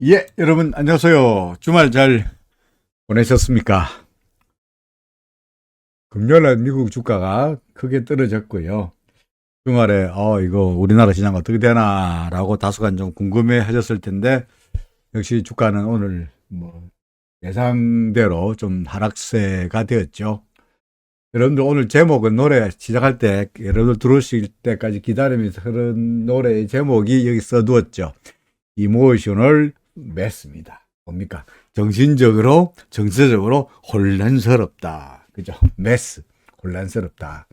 예, 여러분 안녕하세요. 주말 잘 보내셨습니까? 금요일날 미국 주가가 크게 떨어졌고요. 주말에 이거 우리나라 시장 어떻게 되나라고 다소간 좀 궁금해 하셨을 텐데 역시 주가는 오늘 뭐 예상대로 좀 하락세가 되었죠. 여러분들 오늘 제목은 노래 시작할 때 여러분들 들어오실 때까지 기다리면서 흐른 노래의 제목이 여기 써두었죠. 이모셔널 메스입니다. 뭡니까? 정서적으로 혼란스럽다. 그죠? 메스. 혼란스럽다.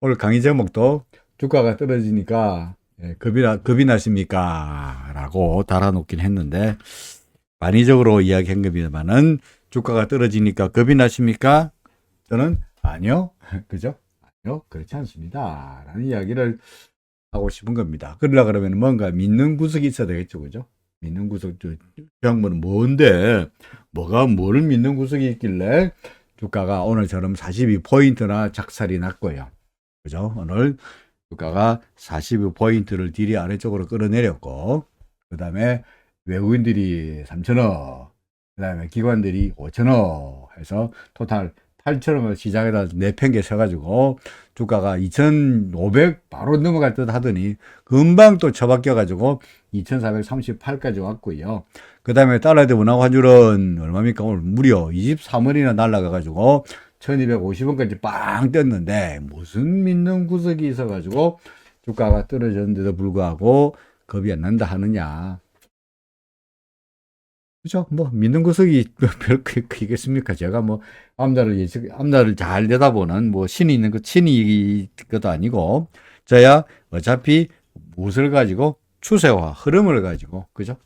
오늘 강의 제목도 주가가 떨어지니까 겁이 나십니까? 라고 달아놓긴 했는데, 많이적으로 이야기한 겁니다만은, 주가가 떨어지니까 겁이 나십니까? 저는 아니요. 그죠? 아니요. 그렇지 않습니다. 라는 이야기를 하고 싶은 겁니다. 그러려 그러면 뭔가 믿는 구석이 있어야 되겠죠. 그죠? 믿는 구석, 저 양반은 뭔데, 뭐를 믿는 구석이 있길래 주가가 오늘처럼 42포인트나 작살이 났고요. 그죠? 오늘 주가가 42포인트를 딜이 아래쪽으로 끌어내렸고, 그 다음에 외국인들이 3천억, 그 다음에 기관들이 5천억 해서 토탈 8천억을 시장에다 내팽개 쳐가지고 주가가 2,500 바로 넘어갈 듯 하더니 금방 또 처박혀가지고 2,438까지 왔고요. 그 다음에 달러에 대한 원화 환율은 얼마입니까? 오늘 무려 23원이나 날라가가지고 1250원까지 빵 떴는데 무슨 믿는 구석이 있어가지고 주가가 떨어졌는데도 불구하고 겁이 안 난다 하느냐. 그죠? 뭐, 믿는 구석이 별 크겠습니까? 제가 뭐, 앞날을 잘 내다보는, 뭐, 신이 것도 아니고, 저야 어차피 무엇을 가지고, 추세와 흐름을 가지고, 그죠?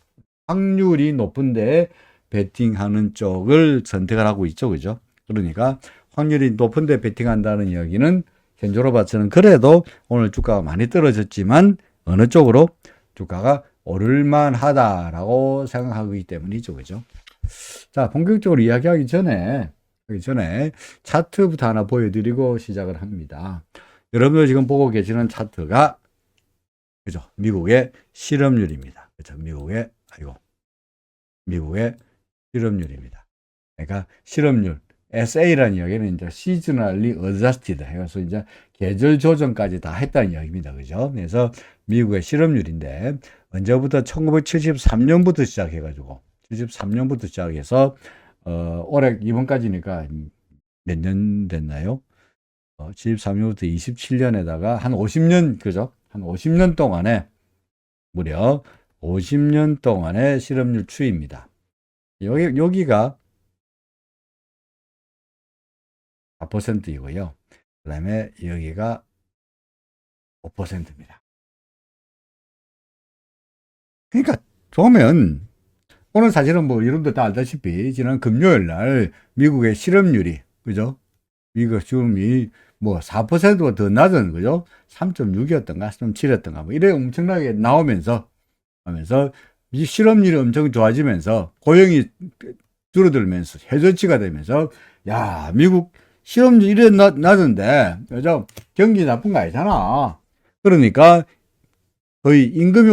확률이 높은데, 베팅하는 쪽을 선택을 하고 있죠. 그죠? 그러니까, 확률이 높은데 베팅한다는 이야기는, 현재로 봐서는 그래도 오늘 주가가 많이 떨어졌지만, 어느 쪽으로 주가가 오를만 하다라고 생각하기 때문이죠. 그죠? 자, 본격적으로 이야기하기 전에, 차트부터 하나 보여드리고 시작을 합니다. 여러분들 지금 보고 계시는 차트가, 그죠? 미국의 실업률입니다. 그죠? 미국의 실업률입니다. 그러니까 실업률, SA라는 이야기는 이제 seasonally adjusted 해서 이제 계절 조정까지 다 했다는 이야기입니다. 그죠? 그래서 미국의 실업률인데 언제부터 1973년부터 시작해가지고 73년부터 시작해서 올해 이번까지니까 몇 년 됐나요? 73년부터 27년에다가 한 50년 그죠? 한 50년 동안에 무려 50년 동안의 실업률 추이입니다. 여기가 4%이고요. 그 다음에 여기가 5%입니다. 그러니까 보면 오늘 사실은 뭐 여러분들 다 알다시피 지난 금요일 날 미국의 실업률이 그죠? 미국 실업률이 뭐 4%가 더 낮은 그죠? 3.6이었던가 3.7이었던가 뭐 이래 엄청나게 나오면서 하면서 이 실업률이 엄청 좋아지면서 고용이 줄어들면서 해저치가 되면서 야 미국 실업률 이래 낮은데 그죠? 경기 나쁜 거 아니잖아. 그러니까 거의 임금이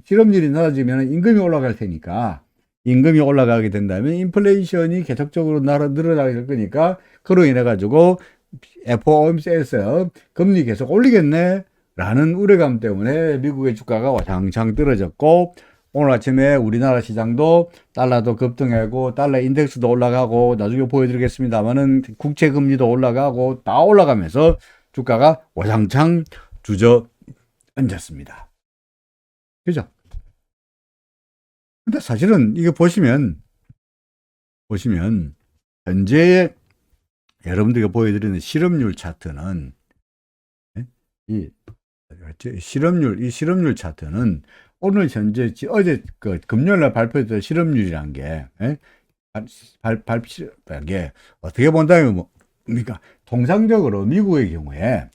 실업률이 낮아지면 임금이 올라갈 테니까 임금이 올라가게 된다면 인플레이션이 계속적으로 늘어나게 거니까 그로 인해 가지고 FOMC에서 금리 계속 올리겠네 라는 우려감 때문에 미국의 주가가 와장창 떨어졌고 오늘 아침에 우리나라 시장도 달러도 급등하고 달러 인덱스도 올라가고 나중에 보여드리겠습니다만은 국채 금리도 올라가고 다 올라가면서 주가가 와장창 주저앉았습니다. 그죠? 근데 사실은 이거 보시면 현재 여러분들께 보여드리는 실업률 차트는 예? 이 실업률 차트는 오늘 현재 어제 그 금요일 날 발표했던 실업률이란 게 예? 발표한 게 어떻게 본다면 뭡니까? 통상적으로 미국의 경우에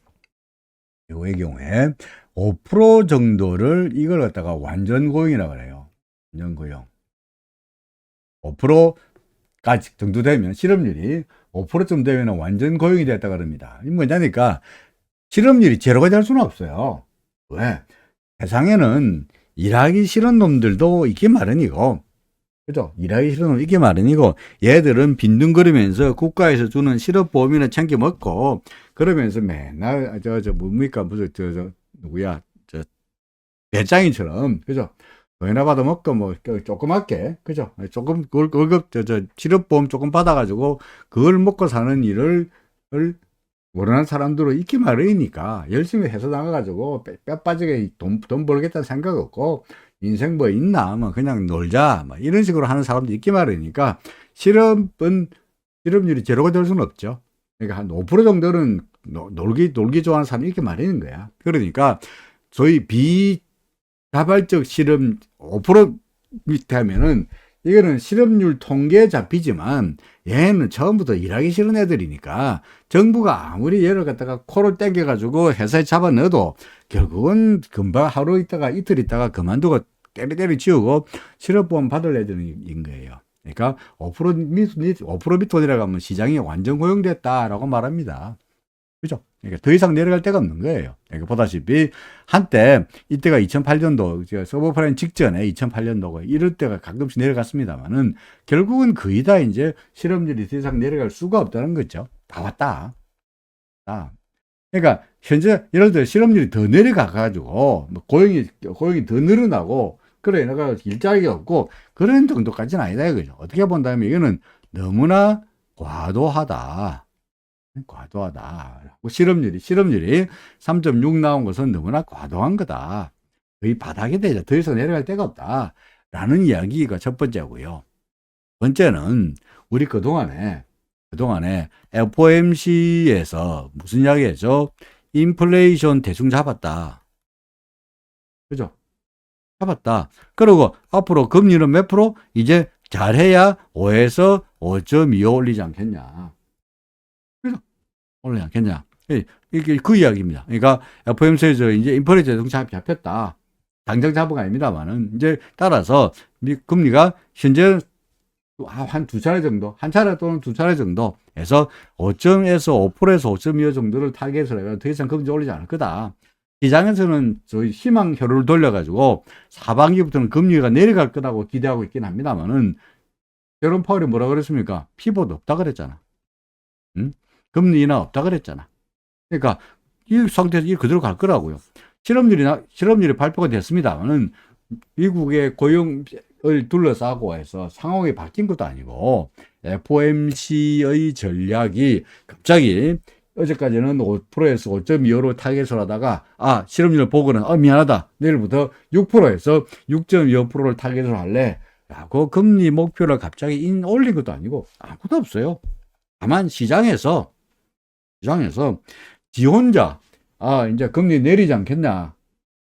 5% 정도를 이걸 갖다가 완전 고용이라고 그래요. 완전 고용. 5%까지 정도 되면 실업률이 5%쯤 되면 완전 고용이 됐다 그럽니다. 이 뭐냐니까 실업률이 제로가 될 수는 없어요. 왜? 세상에는 일하기 싫은 놈들도 있기 마련이고, 그죠? 일하기 싫은 놈 있기 마련이고, 얘들은 빈둥거리면서 국가에서 주는 실업보험이나 챙겨 먹고, 그러면서 맨날, 뭡니까? 무슨, 누구야? 배짱이처럼, 그죠? 돈이나 받아 먹고, 뭐, 조그맣게, 그죠? 조금, 월급, 실업보험 조금 받아가지고, 그걸 먹고 사는 일을, 원하는 사람들은 있기 마련이니까 열심히 해서 나가가지고 뼈 빠지게 돈 벌겠다는 생각 없고 인생 뭐 있나 뭐 그냥 놀자 뭐 이런 식으로 하는 사람도 있기 마련이니까 실업률이 제로가 될 수는 없죠. 그러니까 한 5% 정도는 놀기 좋아하는 사람이 있기 마련인 거야. 그러니까 소위 비자발적 실업 5% 밑에 하면은 이거는 실업률 통계에 잡히지만 얘는 처음부터 일하기 싫은 애들이니까 정부가 아무리 얘를 갖다가 코를 땡겨가지고 회사에 잡아 넣어도 결국은 금방 하루 있다가 이틀 있다가 그만두고 때리때리 지우고 실업보험 받을 애들인 거예요. 그러니까 5% 밑으로 하면 시장이 완전 고용됐다라고 말합니다. 그죠? 그러니까 더 이상 내려갈 데가 없는 거예요. 그러니까 보다시피 한때 이때가 2008년도 서브프라임 직전에 2008년도고 이럴 때가 가끔씩 내려갔습니다만은 결국은 거의 다 이제 실업률이 더 이상 내려갈 수가 없다는 거죠. 다 왔다. 그러니까 현재 예를 들어 실업률이 더 내려가 가지고 뭐 고용이 더 늘어나고 그래 내가 일자리가 없고 그런 정도까지는 아니다 이거죠. 어떻게 본다면 이거는 너무나 과도하다. 실업률이 3.6 나온 것은 너무나 과도한 거다. 거의 바닥이 되죠. 더 이상 내려갈 데가 없다. 라는 이야기가 첫 번째고요. 번째는 우리 그동안에 FOMC에서 무슨 이야기 했죠? 인플레이션 대충 잡았다. 그죠? 잡았다. 그리고 앞으로 금리는 몇 프로? 이제 잘해야 5에서 5.25 올리지 않겠냐. 올리지 않겠냐. 이게 그 이야기입니다. 그러니까 FOMC에서 이제 인플레이션 대충 잡혔다. 당장 잡은 거 아닙니다만은 이제 따라서 금리가 현재 한 두 차례 정도, 한 차례 또는 두 차례 정도에서 5.에서 5%에서 5.25 정도를 타겟으로 해서 더 이상 금리 올리지 않을 거다. 시장에서는 저희 희망표를 돌려가지고 하반기부터는 금리가 내려갈 거라고 기대하고 있긴 합니다만은 제롬 파월이 뭐라 그랬습니까? 피봇 없다 그랬잖아. 응? 금리 인하 없다 그랬잖아. 그러니까 이 상태에서 이 그대로 갈 거라고요. 실업률이 발표가 됐습니다만은 미국의 고용을 둘러싸고 해서 상황이 바뀐 것도 아니고 FOMC의 전략이 갑자기 어제까지는 5%에서 5.25로 타겟을 하다가 실업률을 보고는 미안하다. 내일부터 6%에서 6.25%를 타겟으로 할래. 라고 금리 목표를 갑자기 올린 것도 아니고 아무것도 없어요. 다만 시장에서 지 혼자 이제 금리 내리지 않겠냐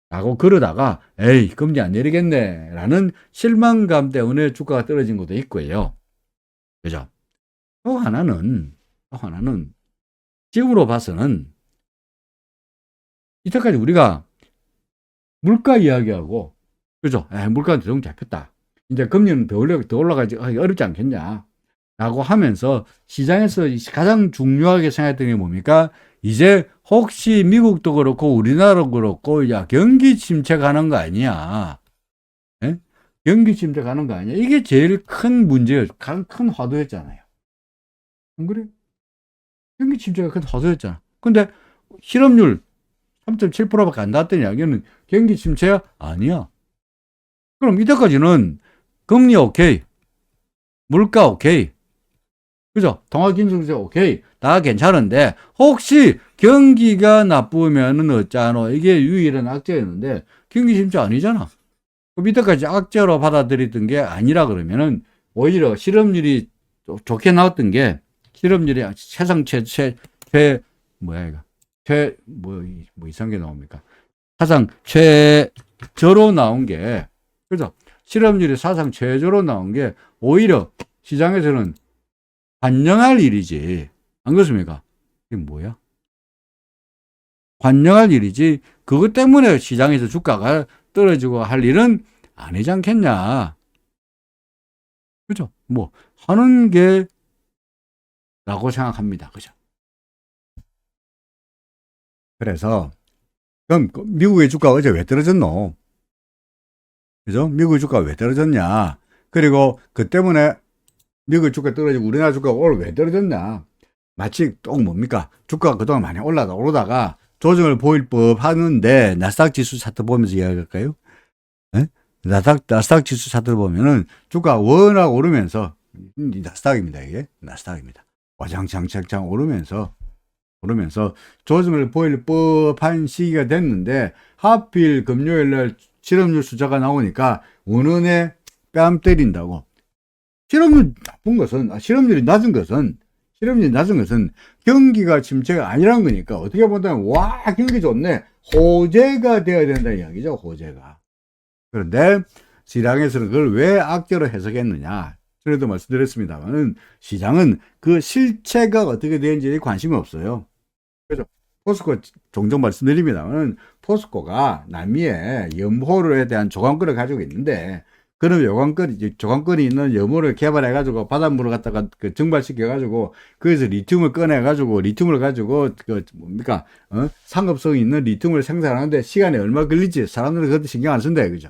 라고 그러다가 에이 금리 안 내리겠네 라는 실망감 때문에 주가가 떨어진 것도 있고요. 그죠? 또 하나는 지금으로 봐서는 이때까지 우리가 물가 이야기하고 그죠? 물가는 대충 잡혔다. 이제 금리는 더 올라가지 어렵지 않겠냐 라고 하면서 시장에서 가장 중요하게 생각했던 게 뭡니까? 이제 혹시 미국도 그렇고 우리나라도 그렇고 경기 침체 가는 거 아니야. 예? 경기 침체 가는 거 아니야. 이게 제일 큰 문제예요. 큰 화두였잖아요. 안 그래? 경기 침체가 큰 화두였잖아. 근데 실업률 3.7%밖에 안 나왔던 이야기는 경기 침체야? 아니야. 그럼 이때까지는 금리 오케이. 물가 오케이. 그죠? 통화긴축세 오케이. 다 괜찮은데 혹시 경기가 나쁘면은 어쩌노? 이게 유일한 악재였는데 경기 침체 아니잖아. 그 밑에까지 악재로 받아들였던 게 아니라 그러면은 오히려 실업률이 좋게 나왔던 게 실업률이 세상 뭐 이상한 게 나옵니까? 사상 최저로 나온 게 그죠? 실업률이 사상 최저로 나온 게 오히려 시장에서는 환영할 일이지. 안 그렇습니까? 이게 뭐야? 환영할 일이지. 그것 때문에 시장에서 주가가 떨어지고 할 일은 아니지 않겠냐. 그죠? 뭐, 하는 게, 라고 생각합니다. 그죠? 그래서, 그럼 미국의 주가가 어제 왜 떨어졌노? 그죠? 미국 주가가 왜 떨어졌냐? 그리고 그 때문에 미국 주가 떨어지고 우리나라 주가가 오늘 왜 떨어졌냐? 마치 또 뭡니까? 주가가 그동안 많이 오르다가 조정을 보일 법 하는데 나스닥 지수 차트 보면서 이야기할까요? 네? 나스닥 지수 차트 보면은 주가가 워낙 오르면서 나스닥입니다. 이게 나스닥입니다. 와장창창창 오르면서 조정을 보일 법한 시기가 됐는데 하필 금요일 날 실업률 숫자가 나오니까 운운에 뺨 때린다고. 실업률이 낮은 것은 경기가 침체가 아니란 거니까 어떻게 보면 와 경기 좋네 호재가 되어야 된다는 이야기죠. 호재가. 그런데 시장에서는 그걸 왜 악재로 해석했느냐. 전에도 말씀드렸습니다만은 시장은 그 실체가 어떻게 되는지에 관심이 없어요. 그죠? 포스코 종종 말씀드립니다만은 포스코가 남미에 염호에 대한 조광권을 가지고 있는데 그런 조광권이 있는 염호를 개발해가지고 바닷물을 갖다가 그 증발시켜가지고 거기서 리튬을 꺼내가지고 상업성 있는 리튬을 생산하는데 시간이 얼마 걸리지 사람들은 그것도 신경 안 쓴다 그죠?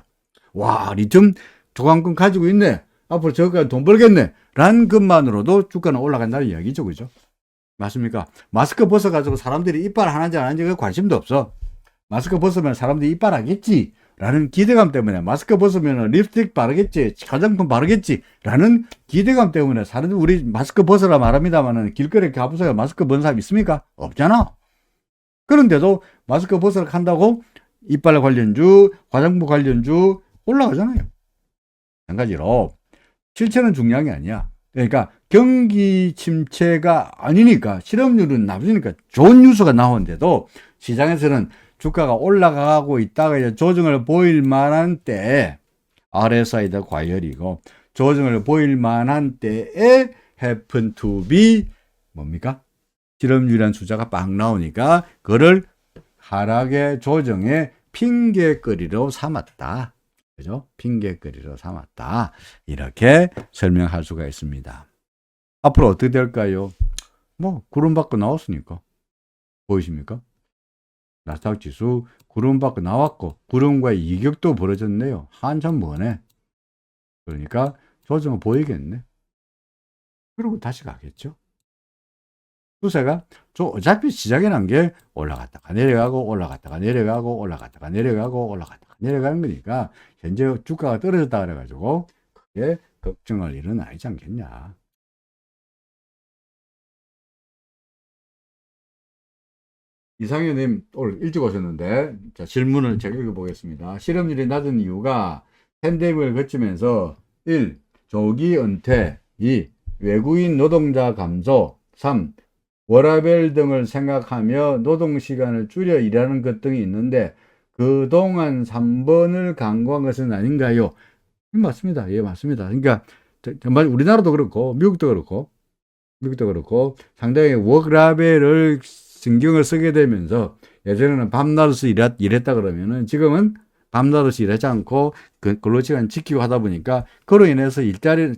와 리튬 조광권 가지고 있네 앞으로 저거까지 돈 벌겠네 라는 것만으로도 주가는 올라간다는 이야기죠 그죠? 맞습니까? 마스크 벗어가지고 사람들이 이빨 하는지 안 하는지 관심도 없어. 마스크 벗으면 사람들이 이빨 하겠지. 라는 기대감 때문에 마스크 벗으면 립스틱 바르겠지. 화장품 바르겠지. 라는 기대감 때문에 사람들 우리 마스크 벗으라 말합니다만은 길거리에 가보세요. 마스크 벗는 사람 있습니까? 없잖아. 그런데도 마스크 벗으라 한다고 이빨 관련주, 화장품 관련주 올라가잖아요. 마찬가지로 실체는 중요한 게 아니야. 그러니까 경기 침체가 아니니까 실업률은 낮으니까 좋은 뉴스가 나오는데도 시장에서는 주가가 올라가고 있다가 이제 조정을 보일 만한 때에 RSI도 과열이고 조정을 보일 만한 때에 happen to be 뭡니까? 실업률이라는 숫자가 빵 나오니까 그거를 하락의 조정의 핑계거리로 삼았다. 그죠? 핑계거리로 삼았다. 이렇게 설명할 수가 있습니다. 앞으로 어떻게 될까요? 뭐 구름 밖으로 나왔으니까. 보이십니까? 나스닥 지수 구름 밖으로 나왔고 구름과의 이격도 벌어졌네요. 한참 먼에. 그러니까 조정은 보이겠네. 그리고 다시 가겠죠. 추세가 어차피 시작이란 게 올라갔다가 내려가고 내려가는 거니까 현재 주가가 떨어졌다 그래가지고 그게 걱정할 일은 아니지 않겠냐. 이상현님 오늘 일찍 오셨는데 자, 질문을 제가 읽어보겠습니다. 실업률이 낮은 이유가 팬데믹을 거치면서 1. 조기 은퇴 2. 외국인 노동자 감소 3. 워라밸 등을 생각하며 노동시간을 줄여 일하는 것 등이 있는데 그동안 3번을 강구한 것은 아닌가요? 맞습니다. 예, 맞습니다. 그러니까 정말 우리나라도 그렇고 미국도 그렇고 상당히 워크라벨을 신경을 쓰게 되면서 예전에는 밤낮으로 일했다 그러면은 지금은 밤낮으로 일하지 않고 그 근로시간 지키고 하다 보니까 그로 인해서 일은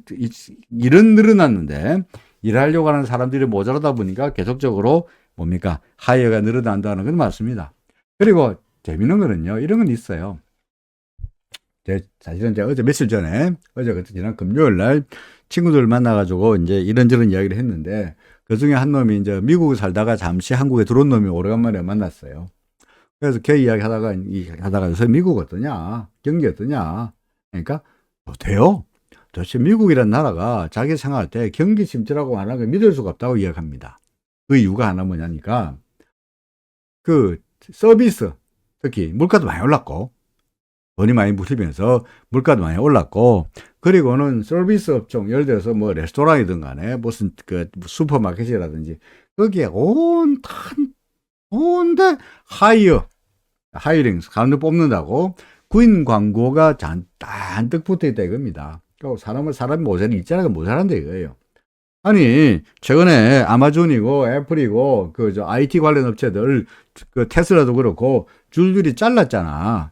늘어났는데 일하려고 하는 사람들이 모자라다 보니까 계속적으로 뭡니까? 하이어가 늘어난다는 건 맞습니다. 그리고 재밌는 거는요. 이런 건 있어요. 사실은 제가 어제 며칠 전에 지난 금요일 날 친구들 만나가지고 이제 이런저런 이야기를 했는데 그 중에 한 놈이 이제 미국에 살다가 잠시 한국에 들어온 놈이 오래간만에 만났어요. 그래서 걔 이야기 하다가 요새 미국 어떠냐? 경기 어떠냐? 그러니까 돼요. 도대체 미국이라는 나라가 자기 생각할 때 경기 침체라고 하는 걸 믿을 수가 없다고 이야기합니다. 그 이유가 하나 뭐냐니까 그 서비스 특히 물가도 많이 올랐고 돈이 많이 부시면서 물가도 많이 올랐고 그리고는 서비스 업종 예를 들어서 뭐 레스토랑이든 간에 무슨 그 슈퍼마켓이라든지 거기에 온데 하이링 사람들 뽑는다고 구인 광고가 잔뜩 붙어 있다 이겁니다. 사람이 모자란다 이거예요. 아니 최근에 아마존이고 애플이고 그 IT 관련 업체들 그 테슬라도 그렇고 줄줄이 잘랐잖아.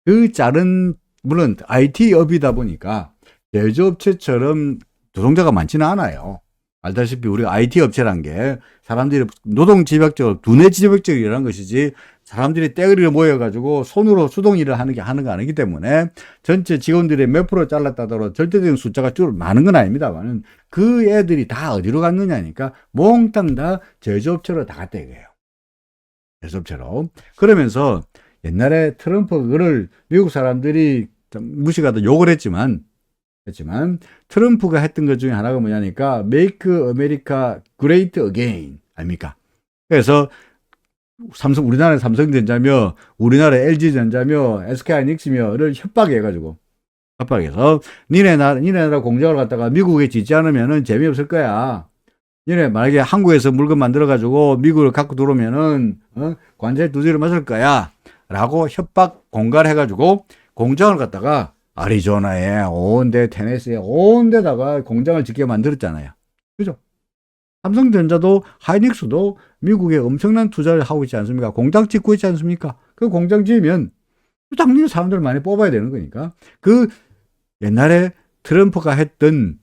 그 자른 물론 IT 업이다 보니까 제조업체처럼 노동자가 많지는 않아요. 알다시피 우리가 IT 업체란 게 사람들이 노동 집약적으로 두뇌 집약적으로 일하는 것이지 사람들이 떼거리를 모여가지고 손으로 수동 일을 하는 거 아니기 때문에 전체 직원들의 몇 프로 잘랐다더라도 절대적인 숫자가 쭉 많은 건 아닙니다만은 그 애들이 다 어디로 갔느냐니까 몽땅 다 제조업체로 다 갔다 이거예요. 제조업체로. 그러면서 옛날에 트럼프 그를 미국 사람들이 무시하다 욕을 했지만 트럼프가 했던 것 중에 하나가 뭐냐니까 Make America Great Again 아닙니까? 그래서 우리나라 삼성전자며 우리나라 LG전자며 SK하이닉스며를 협박해서 니네 나라 공장을 갖다가 미국에 짓지 않으면은 재미없을 거야. 니네 만약에 한국에서 물건 만들어가지고 미국을 갖고 들어오면은 관세 두드려 맞을 거야. 라고 협박 공갈해가지고 공장을 갖다가 아리조나에 온데 테네시에 온 데다가 공장을 짓게 만들었잖아요. 그죠? 삼성전자도 하이닉스도 미국에 엄청난 투자를 하고 있지 않습니까? 공장 짓고 있지 않습니까? 그 공장 지으면 당연히 사람들 많이 뽑아야 되는 거니까. 그 옛날에 트럼프가 했던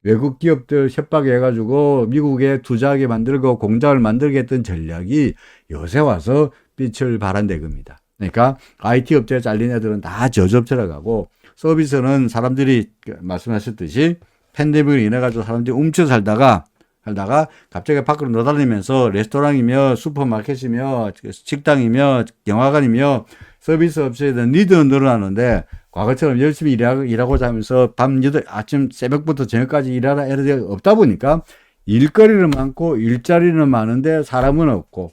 외국 기업들 협박해가지고 미국에 투자하게 만들고 공장을 만들게 했던 전략이 요새 와서 빛을 발한다 겁니다. 그러니까 IT 업체에 잘린 애들은 다 저조업체라고 하고 서비스는 사람들이 말씀하셨듯이 팬데믹으로 인해가지고 사람들이 훔쳐 살다가 갑자기 밖으로 나다니면서 레스토랑이며 슈퍼마켓이며 식당이며 영화관이며 서비스 업체에 니드는 늘어나는데 과거처럼 열심히 일하고자 하면서 아침 새벽부터 저녁까지 일하라 이런 데가 없다 보니까 일거리는 많고 일자리는 많은데 사람은 없고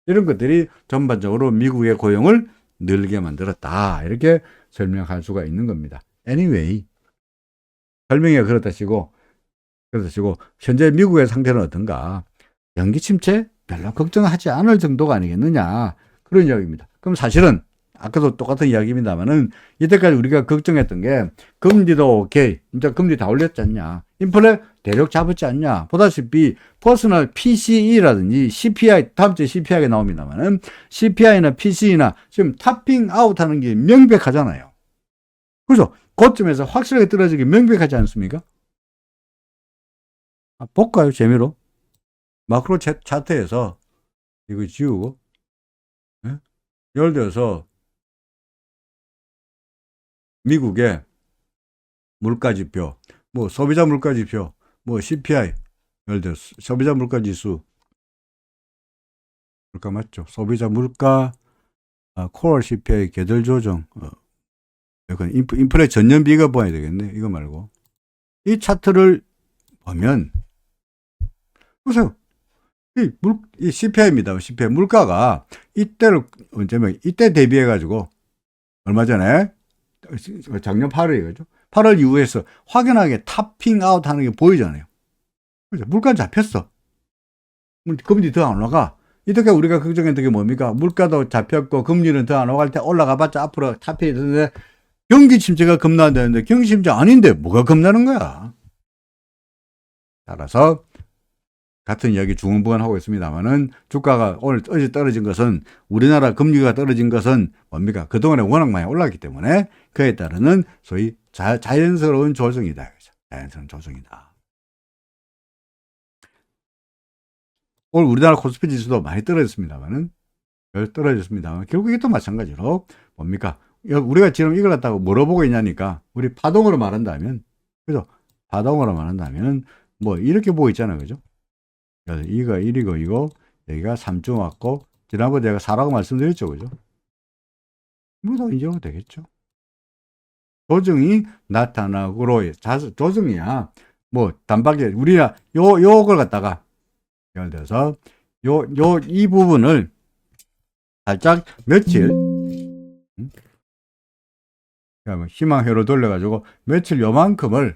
이런 것들이 전반적으로 미국의 고용을 늘게 만들었다. 이렇게 설명할 수가 있는 겁니다. Anyway, 설명이 그렇다 치고 현재 미국의 상태는 어떤가? 경기 침체 별로 걱정하지 않을 정도가 아니겠느냐 그런 이야기입니다. 그럼 사실은 아까도 똑같은 이야기입니다만은 이때까지 우리가 걱정했던 게 금리도 오케이 이제 금리 다 올렸지 않냐 인플레 대륙 잡았지 않냐 보다시피 퍼스널 PCE라든지 CPI 다음 주에 CPI가 나옵니다만은 CPI나 PCE나 지금 탑핑 아웃하는 게 명백하잖아요. 그죠? 고점에서 확실하게 떨어지기 명백하지 않습니까? 볼까요? 재미로. 마크로 차트에서 이거 지우고 예? 예를 들어서 미국의 물가지표, 뭐 소비자 물가지표, 뭐 CPI, 예를 들어서 소비자 물가지수, 물가 맞죠? 소비자 물가, 코어 CPI 계절 조정, 약간 인플레 전년 비교 봐야 되겠네. 이거 말고 이 차트를 보면 보세요. 이 CPI입니다. CPI 물가가 이때 대비해가지고 얼마 전에 작년 8월이죠. 8월 이후에서 확연하게 탑핑 아웃 하는 게 보이잖아요. 그죠? 물가는 잡혔어. 금리 더 안 올라가. 이때까지 우리가 걱정했던 게 뭡니까? 물가도 잡혔고 금리는 더 안 올라갈 때 올라가봤자 앞으로 탑핑이 되는데 경기 침체가 겁나는데 경기 침체 아닌데 뭐가 겁나는 거야? 따라서 같은 이야기 중언부언하고 있습니다만은 주가가 어제 떨어진 것은 우리나라 금리가 떨어진 것은 뭡니까? 그동안에 워낙 많이 올랐기 때문에 그에 따르는 소위 자연스러운 조정이다. 자연스러운 조정이다. 오늘 우리나라 코스피 지수도 많이 떨어졌습니다만은 결국 이게 또 마찬가지로 뭡니까? 우리가 지금 이걸 갖다가 뭐로 보고 있냐니까 우리 파동으로 말한다면 그죠? 파동으로 말한다면 뭐 이렇게 보고 있잖아요. 그죠? 이거 1이고 이거 여기가 3점 왔고 지난번에 제가 4라고 말씀드렸죠. 그죠? 뭐다 인정도 되겠죠. 조정이 나타나고로 조정이야. 뭐 단박에 우리가 요걸 갖다가 예를 들어서 이 부분을 살짝 며칠 희망회로 돌려가지고 며칠 요만큼이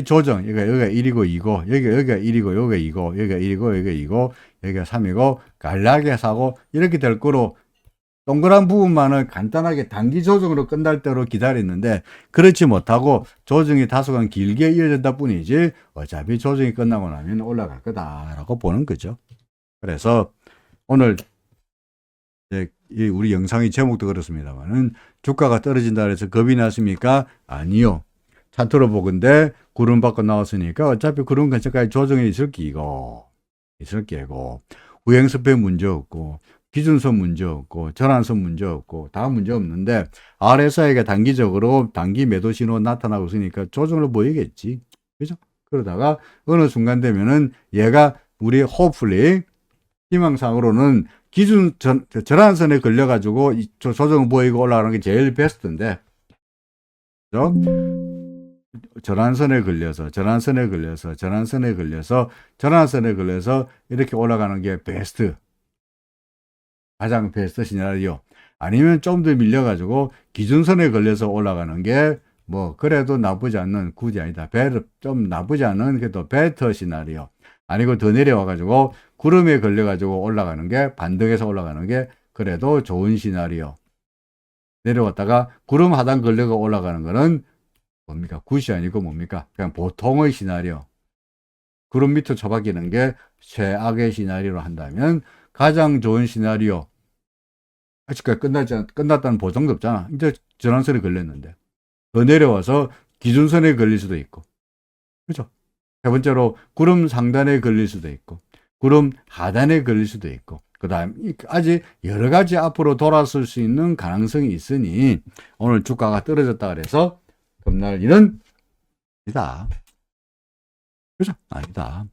조정. 여기가 1이고 2고, 여기가 1이고, 여기가 2고, 여기가 1이고, 여기가 2고, 여기가 3이고, 간략하게 사고, 이렇게 될 거로, 동그란 부분만은 간단하게 단기 조정으로 끝날 대로 기다렸는데, 그렇지 못하고, 조정이 다소간 길게 이어졌다 뿐이지, 어차피 조정이 끝나고 나면 올라갈 거다라고 보는 거죠. 그래서, 오늘, 우리 영상의 제목도 그렇습니다만은, 주가가 떨어진다 그래서 겁이 났습니까? 아니요. 찬토로복인데 구름 밖으로 나왔으니까 어차피 구름 근처까지 조정해 있을 끼고 후행스페 문제 없고 기준선 문제 없고 전환선 문제 없고 다 문제 없는데 RSI가 단기적으로 단기 매도 신호 나타나고 있으니까 조정을 보이겠지. 그죠? 그러다가 어느 순간 되면은 얘가 우리 hopefully 희망상으로는 기준 전환선에 걸려가지고 조정을 보이고 올라가는 게 제일 베스트인데, 그죠? 전환선에 걸려서 이렇게 올라가는 게 베스트. 가장 베스트 시나리오. 아니면 좀 더 밀려가지고 기준선에 걸려서 올라가는 게 뭐 그래도 나쁘지 않는, 굳이 아니다, 좀 나쁘지 않은 그래도 베터 시나리오. 아니고 더 내려와가지고 구름에 걸려가지고 올라가는 게, 반등해서 올라가는 게 그래도 좋은 시나리오. 내려왔다가 구름 하단 걸려가 올라가는 거는 뭡니까? 굿이 아니고 뭡니까? 그냥 보통의 시나리오. 구름 밑으로 처박히는 게 최악의 시나리오로 한다면, 가장 좋은 시나리오. 아직까지 끝났다는 보장도 없잖아. 이제 전환선에 걸렸는데. 더 내려와서 기준선에 걸릴 수도 있고. 그죠? 세 번째로 구름 상단에 걸릴 수도 있고, 구름 하단에 걸릴 수도 있고, 그 다음 아직 여러 가지 앞으로 돌아설 수 있는 가능성이 있으니 오늘 주가가 떨어졌다 그래서 겁날 일은 아니다. 그죠? 아니다.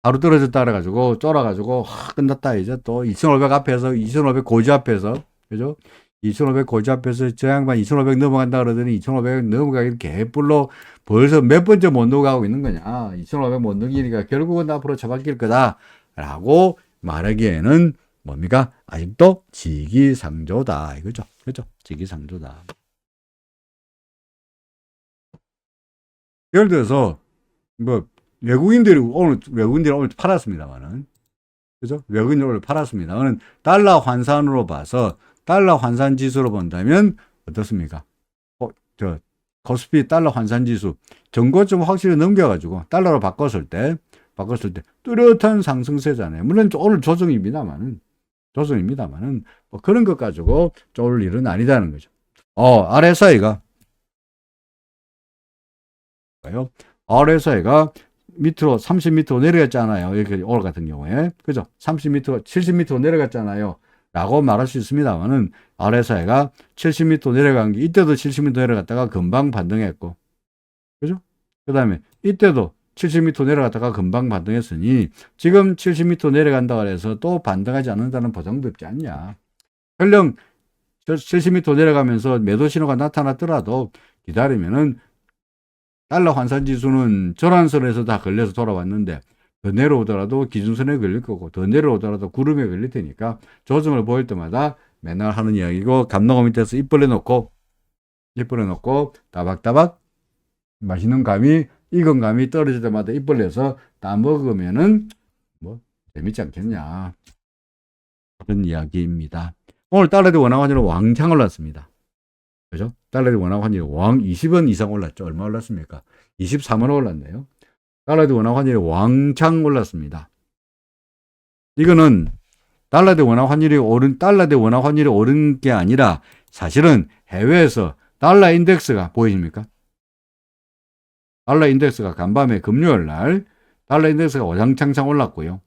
하루 떨어졌다 그래가지고 쫄아가지고 끝났다, 이제 또 2500 앞에서, 2500 고지 앞에서, 그죠? 2500 고지 앞에서 저 양반 2500 넘어간다 그러더니 2500 넘어가기 개뿔로 벌써 몇 번째 못 넘어가고 있는 거냐. 2500 못 넘기니까 결국은 앞으로 처박힐 거다 라고 말하기에는 뭡니까? 아직도 지기상조다 이거죠. 그죠? 지기상조다. 예를 들어서 뭐 외국인들이 오늘 팔았습니다만은, 그죠? 외국인들이 오늘 팔았습니다만은 달러 환산으로 봐서, 달러 환산 지수로 본다면 어떻습니까? 코스피 달러 환산 지수 전고점 확실히 넘겨가지고 달러로 바꿨을 때 뚜렷한 상승세잖아요. 물론 오늘 조정입니다만은 뭐 그런 것 가지고 쫄 일은 아니다는 거죠. RSI가 밑으로 30m 내려갔잖아요. 이렇게 오늘 같은 경우에. 그죠? 30m, 70m 내려갔잖아요. 라고 말할 수 있습니다만은, RSI가 70m 내려간 게, 이때도 70m 내려갔다가 금방 반등했고, 그죠? 그 다음에 이때도 70m 내려갔다가 금방 반등했으니, 지금 70m 내려간다고 해서 또 반등하지 않는다는 보장도 없지 않냐. 설령 70m 내려가면서 매도 신호가 나타났더라도 기다리면은 달러 환산 지수는 전환선에서 다 걸려서 돌아왔는데, 더 내려오더라도 기준선에 걸릴 거고, 더 내려오더라도 구름에 걸릴 테니까 조정을 보일 때마다 맨날 하는 이야기고, 감나무 밑에서 입 벌려놓고 따박따박 맛있는 감이, 익은 감이 떨어질 때마다 입 벌려서 따먹으면은 뭐 재밌지 않겠냐, 그런 이야기입니다. 오늘 달러대 원화 환율은 왕창 올랐습니다. 그죠? 달러대 원화 환율이 20원 이상 올랐죠. 얼마 올랐습니까? 23원 올랐네요. 달러대 원화 환율이 왕창 올랐습니다. 이거는 달러대 원화 환율이 오른 게 아니라, 사실은 해외에서 달러 인덱스가 보이십니까? 달러 인덱스가 간밤에 금요일 날 달러 인덱스가 와장창창 올랐고요.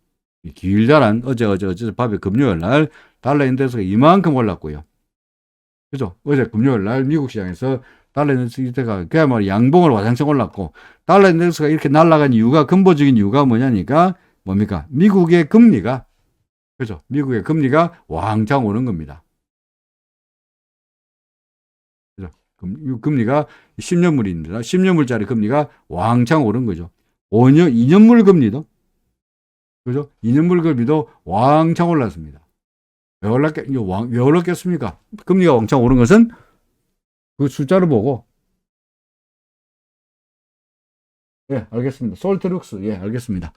길다란 어젯밤에 금요일 날 달러 인덱스가 이만큼 올랐고요. 그죠? 어제 금요일 날 미국 시장에서 달러 인덱스가 그야말로 양봉을 와장창 올랐고, 달러 인덱스가 이렇게 날아간 이유가, 근본적인 이유가 뭐냐니까, 뭡니까? 미국의 금리가, 그죠? 미국의 금리가 왕창 오른 겁니다. 그죠? 금리가 10년물입니다. 10년물짜리 금리가 왕창 오른 거죠. 2년물 금리도, 그죠? 2년물 금리도 왕창 올랐습니다. 왜 올랐겠습니까? 금리가 왕창 오른 것은 그 숫자를 보고, 예, 알겠습니다. 솔트룩스, 예, 알겠습니다.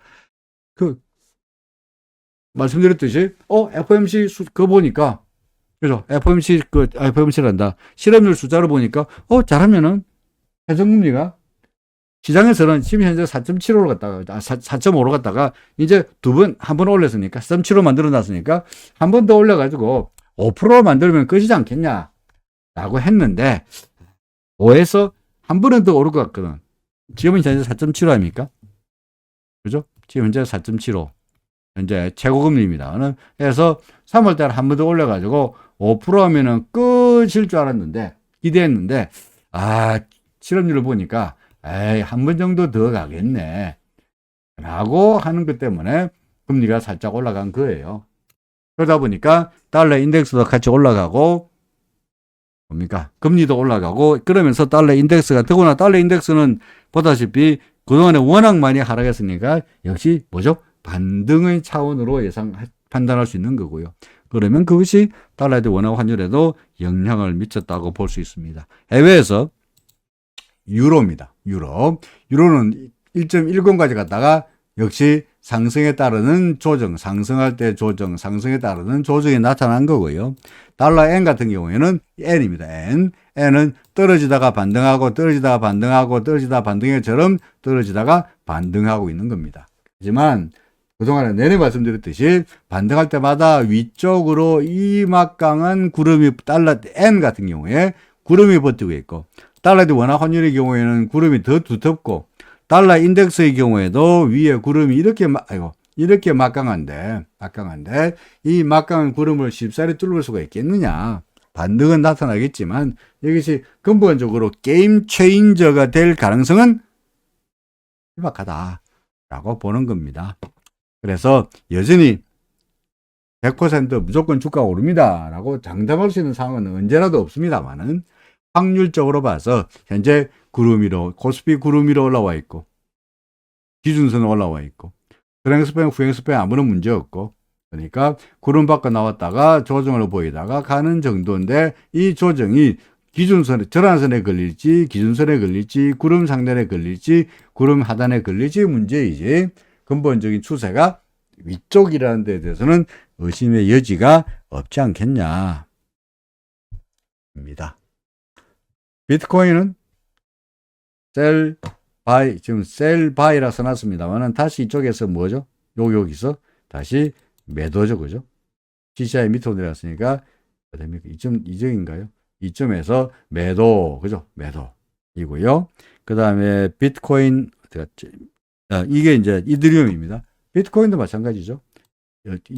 말씀드렸듯이, FOMC 보니까, 그죠? FOMC란다. 실업률 숫자를 보니까, 잘하면은, 회전금리가, 시장에서는 지금 현재 4.75로 갔다가, 4.5로 갔다가, 이제 한 번 올렸으니까, 4.75 만들어 놨으니까, 한 번 더 올려가지고, 5%로 만들면 끝이지 않겠냐, 라고 했는데, 5에서 한 번은 더 오를 것 같거든. 지금은 현재 4.75 아닙니까? 그죠? 지금 현재 4.75. 현재 최고금리입니다. 그래서 3월달에 한 번 더 올려가지고 5% 하면은 끝일 줄 알았는데, 기대했는데, 실업률을 보니까, 한 번 정도 더 가겠네. 라고 하는 것 때문에 금리가 살짝 올라간 거예요. 그러다 보니까 달러 인덱스도 같이 올라가고, 뭡니까? 금리도 올라가고, 그러면서 달러 인덱스가, 더구나 달러 인덱스는 보다시피 그동안에 워낙 많이 하락했으니까 역시 뭐죠? 반등의 차원으로 판단할 수 있는 거고요. 그러면 그것이 달러에 대한 원화 환율에도 영향을 미쳤다고 볼 수 있습니다. 해외에서 유로입니다. 유로는 1.10까지 갔다가 역시 상승에 따르는 조정, 상승할 때 조정, 상승에 따르는 조정이 나타난 거고요. 달러 N 같은 경우에는 N입니다. N은 떨어지다가 반등하고 떨어지다가 반등하고 떨어지다가 반등해처럼 떨어지다가 반등하고 있는 겁니다. 하지만 그동안에 내내 말씀드렸듯이 반등할 때마다 위쪽으로 이 막강한 구름이 달러 N 같은 경우에 구름이 버티고 있고, 달러 대 원화 환율의 경우에는 구름이 더 두텁고, 달러 인덱스의 경우에도 위에 구름이 이렇게 막강한데 이 막강한 구름을 쉽사리 뚫을 수가 있겠느냐. 반등은 나타나겠지만 이것이 근본적으로 게임 체인저가 될 가능성은 희박하다라고 보는 겁니다. 그래서 여전히 100% 무조건 주가가 오릅니다라고 장담할 수 있는 상황은 언제라도 없습니다만은, 확률적으로 봐서 현재 코스피 구름 위로 올라와 있고, 기준선은 올라와 있고, 트랭스팬, 후행스팬 아무런 문제 없고, 그러니까 구름 밖에 나왔다가 조정을 보이다가 가는 정도인데, 이 조정이 기준선에, 절한선에 걸릴지, 기준선에 걸릴지, 구름 상단에 걸릴지, 구름 하단에 걸릴지 문제이지, 근본적인 추세가 위쪽이라는 데 대해서는 의심의 여지가 없지 않겠냐. 입니다. 비트코인은 지금 셀 바이라 써놨습니다만은 다시 이쪽에서 뭐죠? 여기서 다시 매도죠, 그죠? CCI 밑으로 내려갔으니까 이점인가요? 이점에서 매도, 그죠? 매도이고요. 그 다음에 비트코인 이게 이제 이더리움입니다. 비트코인도 마찬가지죠.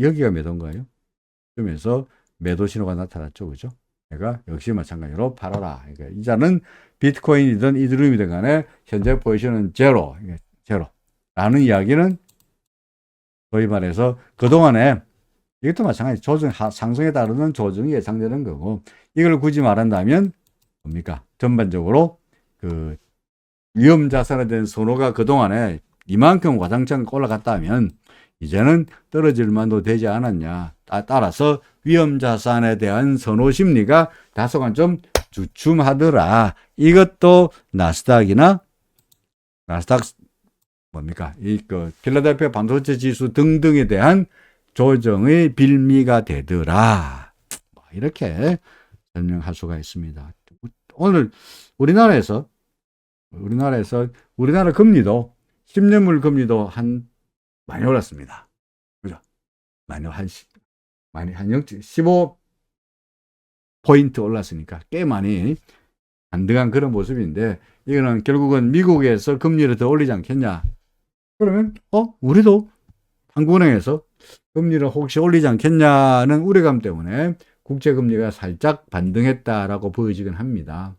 여기가 매도인가요? 이점에서 매도 신호가 나타났죠, 그죠? 내가 역시 마찬가지로 팔아라. 그러니까 이자는 비트코인이든 이더리움이든 간에 현재 포지션은 제로라는 이야기는 소위 말해서 그동안에 이것도 마찬가지 상승에 따르는 조정이 예상되는 거고, 이걸 굳이 말한다면 뭡니까? 전반적으로 그 위험 자산에 대한 선호가 그동안에 이만큼 와장창 올라갔다면 이제는 떨어질 만도 되지 않았냐. 따라서 위험 자산에 대한 선호 심리가 다소간 좀 주춤하더라. 이것도 나스닥 뭡니까? 필라델피아 반도체 지수 등등에 대한 조정의 빌미가 되더라. 이렇게 설명할 수가 있습니다. 오늘 우리나라 금리도 10년물 금리도 많이 올랐습니다. 그죠? 많이 한 15포인트 올랐으니까 꽤 많이 반등한 그런 모습인데, 이거는 결국은 미국에서 금리를 더 올리지 않겠냐. 그러면 우리도 한국은행에서 금리를 혹시 올리지 않겠냐는 우려감 때문에 국채금리가 살짝 반등했다라고 보여지긴 합니다.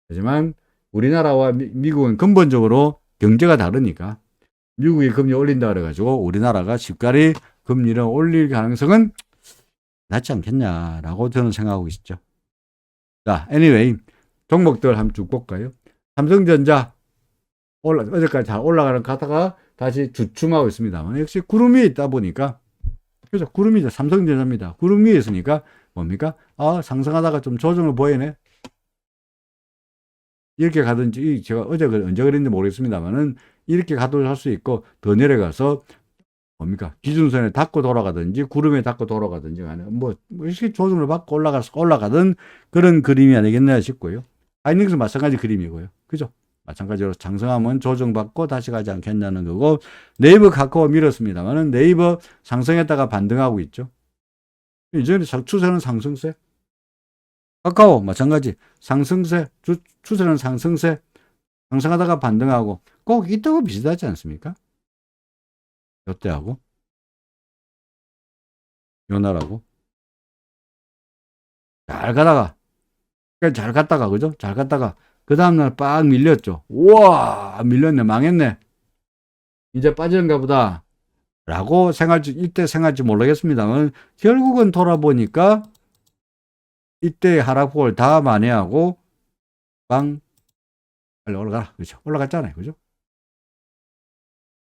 하지만 우리나라와 미국은 근본적으로 경제가 다르니까 미국이 금리 올린다 그래가지고 우리나라가 쉽가리 금리를 올릴 가능성은 낮지 않겠냐라고 저는 생각하고 있죠. 자, anyway, 종목들 한번 쭉 볼까요? 삼성전자 어제까지 잘 올라가는 가다가 다시 주춤하고 있습니다만, 역시 구름 위에 있다 보니까, 그죠? 구름 위죠. 삼성전자입니다. 구름 위에 있으니까 뭡니까? 상승하다가 좀 조정을 보이네. 이렇게 가든지, 제가 어제 언제 그랬는지 모르겠습니다만은, 이렇게 가도 할 수 있고, 더 내려가서 뭡니까? 기준선에 닿고 돌아가든지, 구름에 닿고 돌아가든지 간에, 이렇게 조정을 받고 올라가든 그런 그림이 아니겠나 싶고요. 하이닉스 마찬가지 그림이고요. 그죠? 마찬가지로 장성하면 조정받고 다시 가지 않겠냐는 거고, 네이버 카카오 밀었습니다만은 네이버 상승했다가 반등하고 있죠. 이전에 추세는 상승세. 카카오 마찬가지 상승세, 추세는 상승세. 상승하다가 반등하고 꼭 이때하고 비슷하지 않습니까? 요때하고 요날하고 잘 가다가 잘 갔다가 그죠? 잘 갔다가 그 다음날 빡 밀렸죠. 우와 밀렸네 망했네. 이제 빠지는가 보다 라고 생각할지 이때 생각할지 모르겠습니다만 결국은 돌아보니까 이때 하락폭을 다 만회하고 빵 빨리 올라가라. 그렇죠? 올라갔잖아요. 그죠?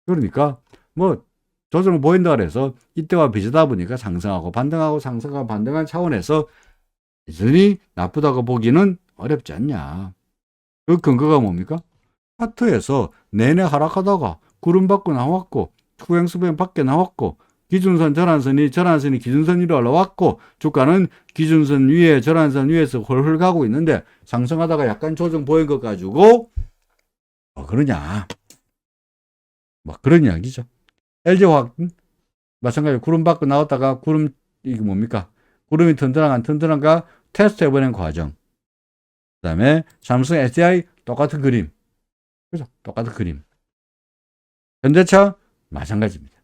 그러니까 뭐 조정을 보인다 그래서 이때와 비슷하다 보니까 상승하고 반등하고 상승하고 반등한 차원에서 여전히 나쁘다고 보기는 어렵지 않냐. 그 근거가 뭡니까? 차트에서 내내 하락하다가 구름 밖으로 나왔고 투행수변 밖에 나왔고 기준선 전환선이 기준선 위로 올라왔고 주가는 기준선 위에 전환선 위에서 홀홀 가고 있는데 상승하다가 약간 조정 보인 것 가지고 그러냐 뭐 그런 이야기죠. LG화학 마찬가지로 구름 밖으로 나왔다가 구름 이게 뭡니까? 구름이 튼튼한가 테스트 해보는 과정. 그 다음에 삼성 SDI 똑같은 그림. 그죠? 똑같은 그림. 현대차 마찬가지입니다.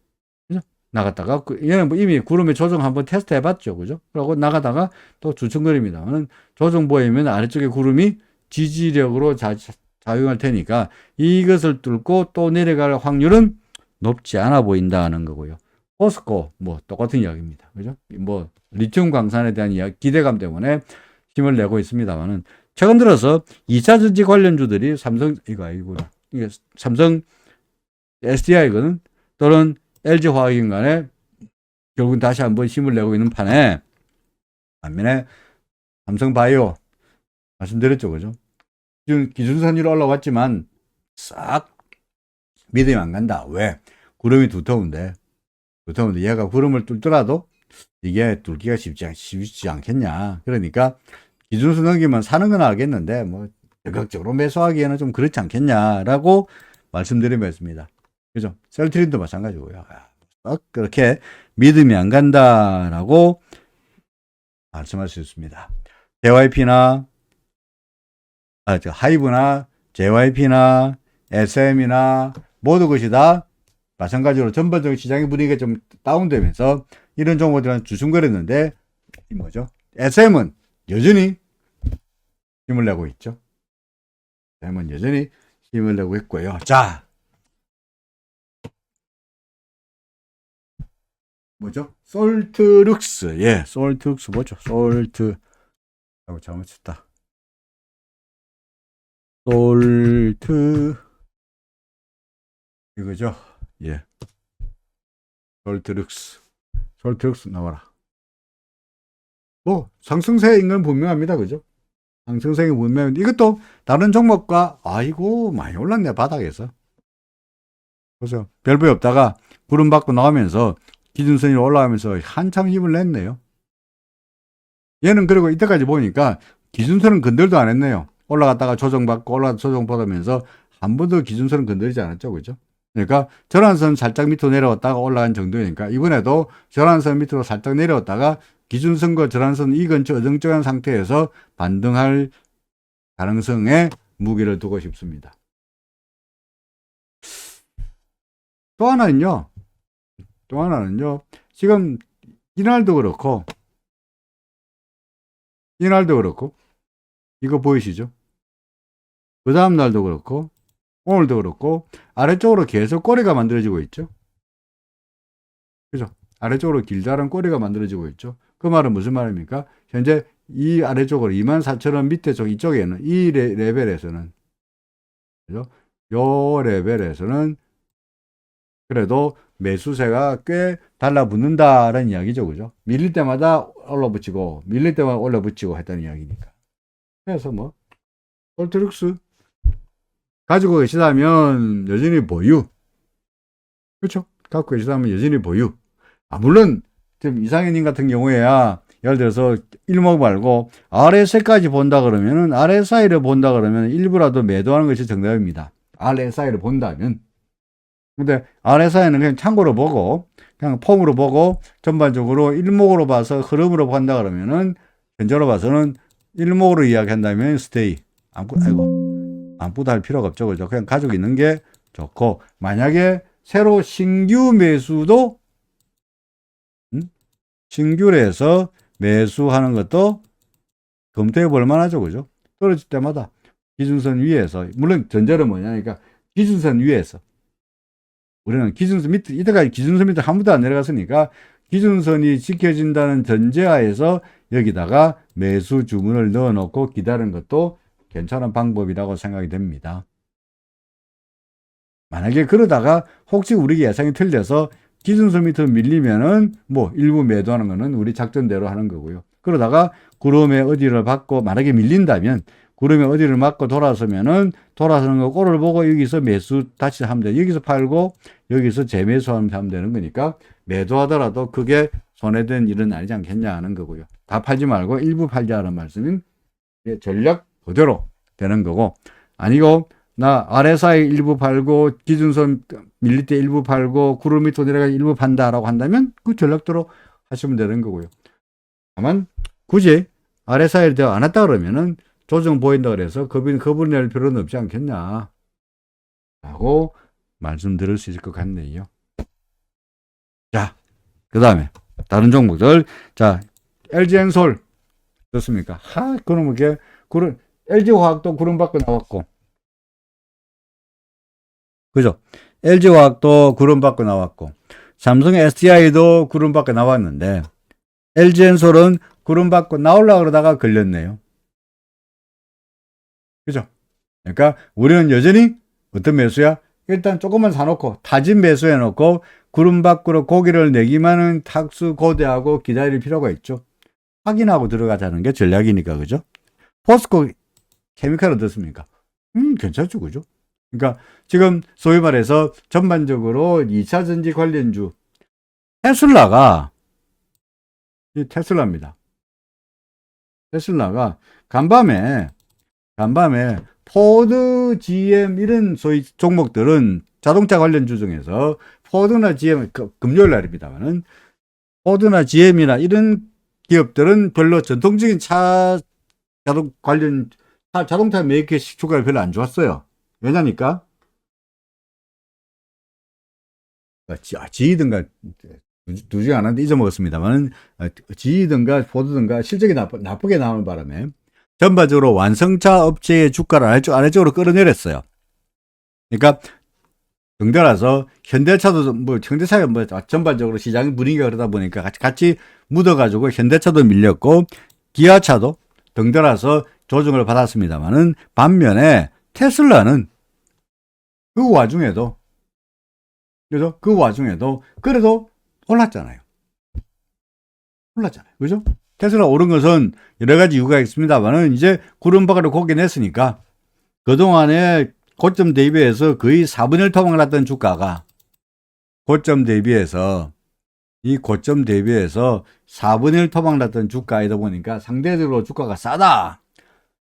그죠? 나갔다가 얘는 뭐 이미 구름에 조정 한번 테스트 해봤죠. 그죠? 그러고 나가다가 또 주춤거립니다만 조정 보이면 아래쪽에 구름이 지지력으로 작용할 테니까 이것을 뚫고 또 내려갈 확률은 높지 않아 보인다는 거고요. 포스코 뭐 똑같은 이야기입니다. 그죠? 뭐 리튬 광산에 대한 기대감 때문에 힘을 내고 있습니다만은 최근 들어서 2차 전지 관련주들이 삼성 이게 삼성 SDI거든 또는 LG화학인 간에 결국은 다시 한번 힘을 내고 있는 판에 반면에 삼성바이오 말씀드렸죠. 그죠? 기준선 위로 올라왔지만 싹 믿음이 안 간다. 왜? 구름이 두터운데 얘가 구름을 뚫더라도 이게 뚫기가 쉽지 않겠냐. 그러니까 기준선 넘기면 사는 건 알겠는데 뭐 적극적으로 매수하기에는 좀 그렇지 않겠냐라고 말씀드리겠습니다. 그죠? 셀트린도 마찬가지고요. 그렇게 믿음이 안 간다라고 말씀할 수 있습니다. JYP나 하이브나 JYP나 SM이나 모두 것이 다 마찬가지로 전반적인 시장의 분위기가 좀 다운되면서 이런 종목들은 주춤거렸는데 뭐죠? SM은 여전히 힘을 내고 있죠. SM은 여전히 힘을 내고 있고요. 자, 뭐죠? 솔트룩스. 예, 솔트룩스 뭐죠? 잘못 쳤다. 이거죠? 예. 솔트룩스 나와라. 뭐 상승세인 건 분명합니다. 그죠? 상승세이 분명한데 이것도 다른 종목과 아이고 많이 올랐네 바닥에서. 그래서 별볼이 없다가 구름 밖으로 나오면서 기준선이 올라가면서 한참 힘을 냈네요. 얘는 그리고 이때까지 보니까 기준선은 건들도 안 했네요. 올라갔다가 조정받고 올라갔다 조정받으면서 한 번도 기준선은 건드리지 않았죠. 그죠? 그러니까 전환선 살짝 밑으로 내려왔다가 올라간 정도니까 이번에도 전환선 밑으로 살짝 내려왔다가 기준선과 전환선 이 근처 어정쩡한 상태에서 반등할 가능성에 무게를 두고 싶습니다. 또 하나는요. 지금 이날도 그렇고 이거 보이시죠? 그 다음 날도 그렇고 오늘도 그렇고 아래쪽으로 계속 꼬리가 만들어지고 있죠. 그죠? 아래쪽으로 길다란 꼬리가 만들어지고 있죠. 그 말은 무슨 말입니까? 현재 이 아래쪽으로 24,000원 밑에 쪽 이쪽에는 이 레벨에서는 그죠? 요 레벨에서는 그래도 매수세가 꽤 달라붙는다라는 이야기죠. 그죠? 밀릴 때마다 올라붙이고 밀릴 때마다 올라붙이고 했다는 이야기니까. 그래서 뭐 솔트룩스 가지고 계시다면 여전히 보유. 그렇죠? 갖고 계시다면 여전히 보유. 물론 지금 이상현님 같은 경우에야 예를 들어서 일목 말고 RSI까지 본다 그러면은 RSI를 본다 그러면 일부라도 매도하는 것이 정답입니다. RSI를 본다면. 근데 RSI는 그냥 참고로 보고 그냥 폼으로 보고 전반적으로 일목으로 봐서 흐름으로 본다 그러면은 현재로 봐서는 일목으로 이야기한다면 스테이. 바쁘다 할 필요가 없죠. 그죠? 그냥 가지고 있는 게 좋고, 만약에 새로 신규 매수도, 신규로 해서 매수하는 것도 검토해 볼 만하죠. 그죠? 떨어질 때마다 기준선 위에서, 물론 전제는 뭐냐니까, 기준선 위에서. 우리는 기준선 밑에, 이때까지 기준선 밑에 한 번도 안 내려갔으니까, 기준선이 지켜진다는 전제하에서 여기다가 매수 주문을 넣어놓고 기다리는 것도 괜찮은 방법이라고 생각이 됩니다. 만약에 그러다가 혹시 우리 예상이 틀려서 기준선 밑으로 밀리면은 뭐 일부 매도하는 거는 우리 작전대로 하는 거고요. 그러다가 구름의 어디를 받고 만약에 밀린다면 구름의 어디를 맞고 돌아서면은 돌아서는 거 꼴을 보고 여기서 매수 다시 하면 돼. 여기서 팔고 여기서 재매수하면 되는 거니까 매도하더라도 그게 손해된 일은 아니지 않겠냐 하는 거고요. 다 팔지 말고 일부 팔자는 말씀은 전략 그대로 되는 거고, 아니고 나 RSI 일부 팔고 기준선 밀릴 때 일부 팔고 구름 밑으로 내려가 일부 판다라고 한다면 그 전략대로 하시면 되는 거고요. 다만 굳이 RSI를 더 안 했다 그러면은 조정 보인다 그래서 겁을 낼 필요는 없지 않겠냐 라고 말씀드릴 수 있을 것 같네요. 자, 그 다음에 다른 종목들. 자, LG엔솔 좋습니까? 그럼 이게 LG화학도 구름 밖에 나왔고, 그죠? LG화학도 구름 밖에 나왔고, 삼성 SDI도 구름 밖에 나왔는데, LG엔솔은 구름 밖에 나오려고 그러다가 걸렸네요. 그죠? 그러니까 우리는 여전히 어떤 매수야? 일단 조금만 사놓고 타진 매수해놓고 구름 밖으로 고기를 내기만은 탁수 고대하고 기다릴 필요가 있죠. 확인하고 들어가자는 게 전략이니까. 그죠? 포스코 케미칼 어떻습니까? 괜찮죠. 그죠? 그러니까 지금 소위 말해서 전반적으로 2차 전지 관련주 테슬라가 간밤에 포드, GM 이런 소위 종목들은 자동차 관련주 중에서 포드나 GM, 금요일 날입니다만은 포드나 GM이나 이런 기업들은 별로 전통적인 자동차 메이커 주가가 별로 안 좋았어요. 왜냐니까 GE든가 두 중에 하나인데 잊어먹었습니다만 GE든가 포드든가 실적이 나쁘게 나오는 바람에 전반적으로 완성차 업체의 주가를 아래쪽으로 끌어내렸어요. 그러니까 등달아서 현대차도 현대차가 전반적으로 시장 분위기가 그러다 보니까 같이 묻어가지고 현대차도 밀렸고 기아차도 등달아서 조정을 받았습니다만은 반면에 테슬라는 그 와중에도 그래도 올랐잖아요. 그죠? 테슬라 오른 것은 여러 가지 이유가 있습니다만은 이제 구름 밖으로 고개 냈으니까 그동안에 고점 대비해서 거의 4분의 1 토막 났던 주가가 고점 대비해서 4분의 1 토막 났던 주가이다 보니까 상대적으로 주가가 싸다.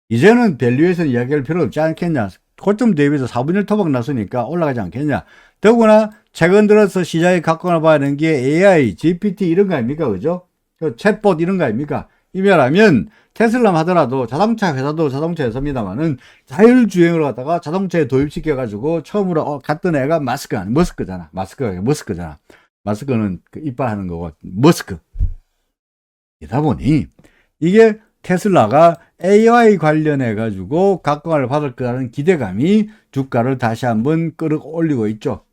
이제는 밸류에이션 이야기할 필요 없지 않겠냐. 고점 대비해서 4분의 1 토막 났으니까 올라가지 않겠냐. 더구나 최근 들어서 시장에 갖고 봐야 하는 게 AI, GPT 이런 거 아닙니까? 그죠? 챗봇 이런 거 아닙니까? 이 말하면 테슬라 하더라도 자동차 회사도 자동차 회사입니다만은 자율주행을 갖다가 자동차에 도입시켜가지고 처음으로 갔던 애가 머스크잖아. 머스크는 그 이빨하는 거고 머스크. 이다 보니 이게 테슬라가 AI 관련해가지고 각광을 받을 거라는 기대감이 주가를 다시 한번 끌어올리고 있죠.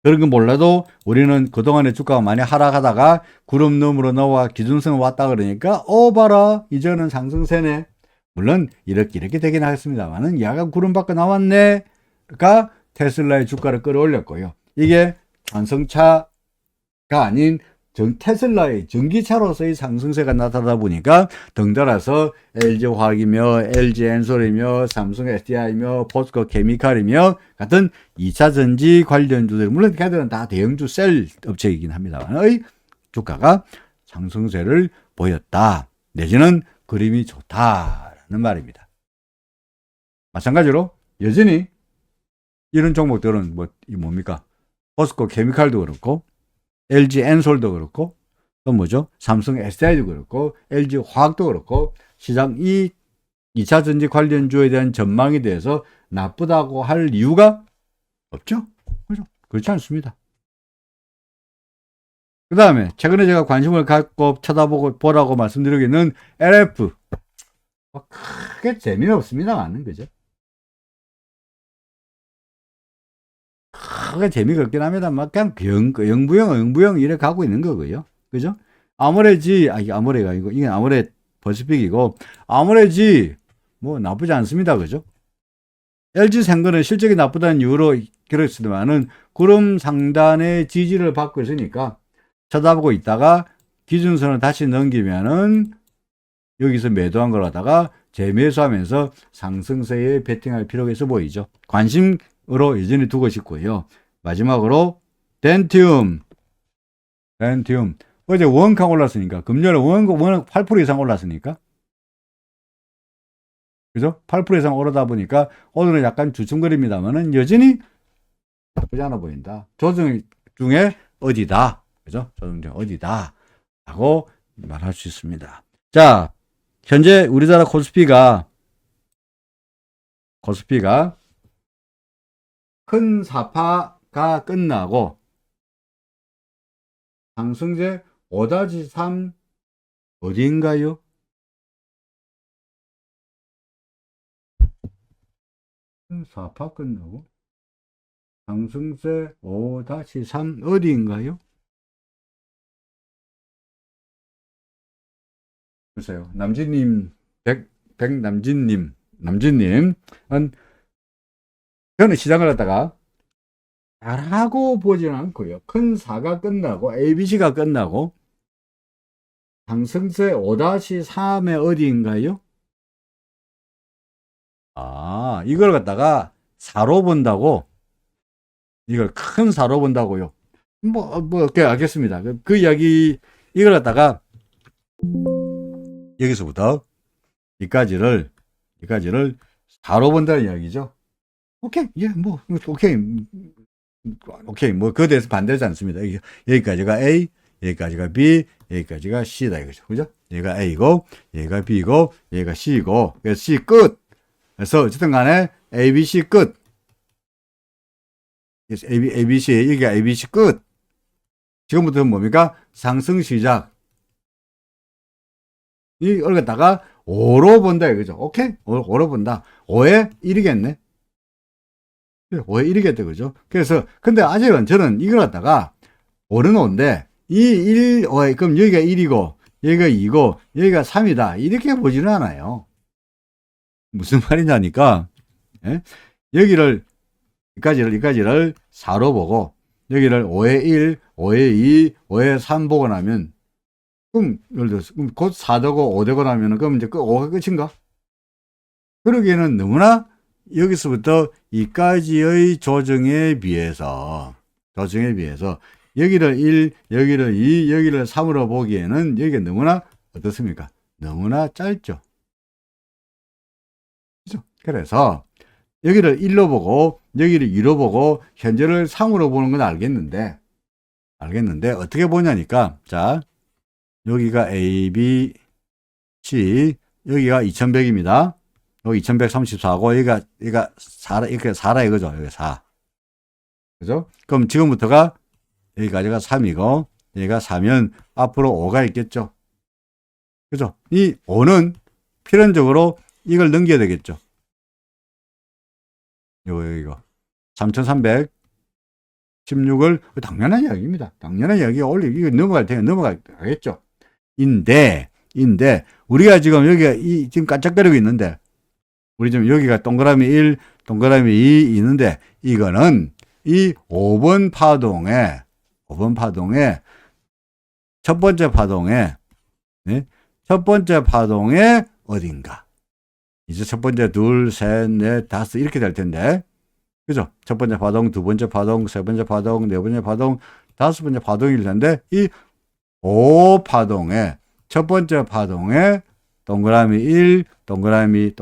그런 건 몰라도 우리는 그동안에 주가가 많이 하락하다가 구름 너머로 넘어와 기준선을 왔다 그러니까 봐라 이제는 상승세네. 물론 이렇게 되긴 하겠습니다만은 야간 구름 밖에 나왔네가 테슬라의 주가를 끌어올렸고요. 이게 완성차가 아닌 테슬라의 전기차로서의 상승세가 나타나다 보니까 덩달아서 LG화학이며 LG엔솔이며 삼성 SDI며 포스코 케미칼이며 같은 2차 전지 관련주들, 물론 걔들은 다 대형주 셀 업체이긴 합니다만 주가가 상승세를 보였다 내지는 그림이 좋다라는 말입니다. 마찬가지로 여전히 이런 종목들은 뭡니까? 포스코 케미칼도 그렇고 LG엔솔도 그렇고 또 삼성 SDI도 그렇고 LG화학도 그렇고 시장 이 2차 전지 관련주에 대한 전망에 대해서 나쁘다고 할 이유가 없죠. 그죠? 그렇지 않습니다. 그 다음에 최근에 제가 관심을 갖고 쳐다보고 보라고 말씀드리기는 LF. 크게 재미는 없습니다만, 그죠? 크게 재미가 없긴 합니다. 막 그냥 영부영 이래 가고 있는 거고요. 그죠? 이게 아모레가 아니고, 이게 아모레 퍼시픽이고, 아모레지, 뭐 나쁘지 않습니다. 그죠? LG 생거는 실적이 나쁘다는 이유로 그렇지만은 구름 상단의 지지를 받고 있으니까 쳐다보고 있다가 기준선을 다시 넘기면은 여기서 매도한 걸 갖다가 재매수하면서 상승세에 베팅할 필요가 있어 보이죠. 관심으로 여전히 두고 싶고요. 마지막으로 덴티움. 어제 원강 올랐으니까 금요일에 원 8% 이상 올랐으니까 그죠? 8% 이상 오르다 보니까 오늘은 약간 주춤거립니다만은 여전히 나쁘지 않아 보인다. 조정 중에 어디다. 그죠? 조정 중에 어디다. 라고 말할 수 있습니다. 자, 현재 우리나라 코스피가 큰 사파가 끝나고 상승제 5-3 어디인가요? 큰 사파 끝나고 상승세 5-3 어디인가요? 보세요. 남진님, 남진님은 저는 시장을 갖다가 잘하고 보지는 않고요. 큰 4가 끝나고 ABC가 끝나고 상승세 5-3의 어디인가요? 이걸 갖다가 4로 본다고, 이걸 큰 4로 본다고요. 오케이, 알겠습니다. 그 이야기, 이걸 갖다가 여기서부터 여기까지를 4로 본다는 이야기죠. 오케이, 오케이, 그거에 대해서 반대하지 않습니다. 여기까지가 A, 여기까지가 B, 여기까지가 C다 이거죠. 그죠? 얘가 A고, 얘가 B고, 얘가 C고, 그래서 C 끝. 그래서 어쨌든 간에 ABC 끝. ABC, 여기가 ABC 끝. 지금부터는 뭡니까? 상승 시작. 이걸 갖다가 5로 본다 이거죠. 오케이? 5로 본다. 5에 1이겠네. 5에 1이겠다 그죠? 그래서 근데 아직은 저는 이걸 갖다가 5는 5인데 이 1, 5, 그럼 여기가 1이고 여기가 2고 여기가 3이다. 이렇게 보지는 않아요. 무슨 말이냐니까, 예? 여기까지를 4로 보고, 여기를 5에 1, 5에 2, 5에 3 보고 나면, 그럼, 예를 들어서, 곧 4되고 5되고 나면은, 그럼 이제 5가 끝인가? 그러기에는 너무나 여기서부터 이까지의 조정에 비해서, 여기를 1, 여기를 2, 여기를 3으로 보기에는 여기가 너무나 어떻습니까? 너무나 짧죠. 그래서 여기를 1로 보고 여기를 2로 보고 현재를 3으로 보는 건 알겠는데 어떻게 보냐니까, 자, 여기가 A, B, C, 여기가 2100입니다. 여기 2134고 여기가 4라 이거죠. 여기 4. 그죠? 그럼 지금부터가 여기까지가 3이고 여기가 4면 앞으로 5가 있겠죠. 그죠? 이 5는 필연적으로 이걸 넘겨야 되겠죠. 이거 3316을 당연한 이야기입니다. 당연한 이야기가 이거 넘어가겠죠. 인데 우리가 지금 여기가 지금 깜짝거리고 있는데, 우리 지금 여기가 동그라미 1, 동그라미 2 있는데, 이거는 이 5번 파동에 첫 번째 파동에 어딘가. 이제 첫 번째, 둘, 셋, 넷, 다섯 이렇게 될 텐데, 그죠? 첫 번째 파동, 두 번째 파동, 세 번째 파동, 네 번째 파동, 다섯 번째 파동일 텐데, 이 5파동에 첫 번째 파동에 동그라미 1, 동그라미 1,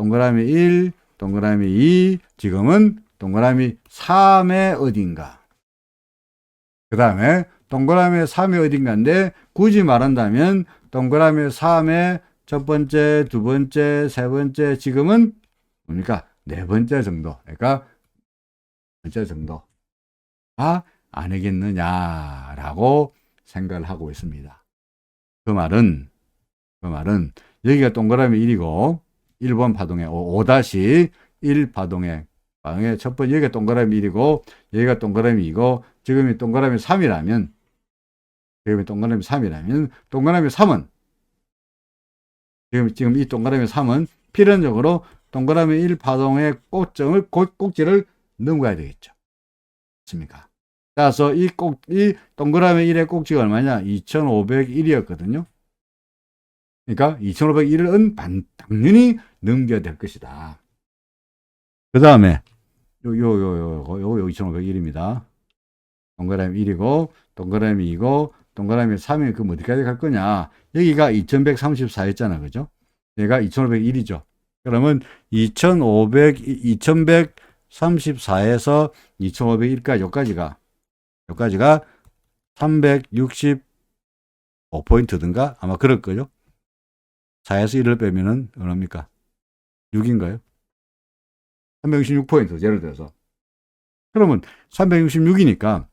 동그라미 2, 지금은 동그라미 3의 어딘가. 그 다음에 동그라미 3의 어딘가인데, 굳이 말한다면 동그라미 3의 첫 번째, 두 번째, 세 번째, 지금은 뭡니까? 네 번째 정도, 그러니까 번째 정도가 아니겠느냐라고 생각을 하고 있습니다. 그 말은 여기가 동그라미 1이고 1번 파동의 5-1 파동의 첫 번째 여기가 동그라미 1이고 여기가 동그라미 2고 지금이 동그라미 3이라면 동그라미 3은 지금 이 동그라미 3은 필연적으로 동그라미 1 파동의 꼭지를 넘어가야 되겠죠. 맞습니까? 따라서 이 동그라미 1의 꼭지가 얼마냐? 2501이었거든요. 그러니까 2501은 당연히 넘겨야 될 것이다. 그 다음에 요 2501입니다. 동그라미 1이고 동그라미 2고 동그라미 3이 그럼 어디까지 갈 거냐? 여기가 2134였잖아. 그죠? 얘가 2501이죠. 그러면 2134에서 2501까지 여기까지가 365포인트든가 아마 그럴 거죠. 4에서 1을 빼면은 얼마입니까? 6인가요? 366포인트 예를 들어서. 그러면 366이니까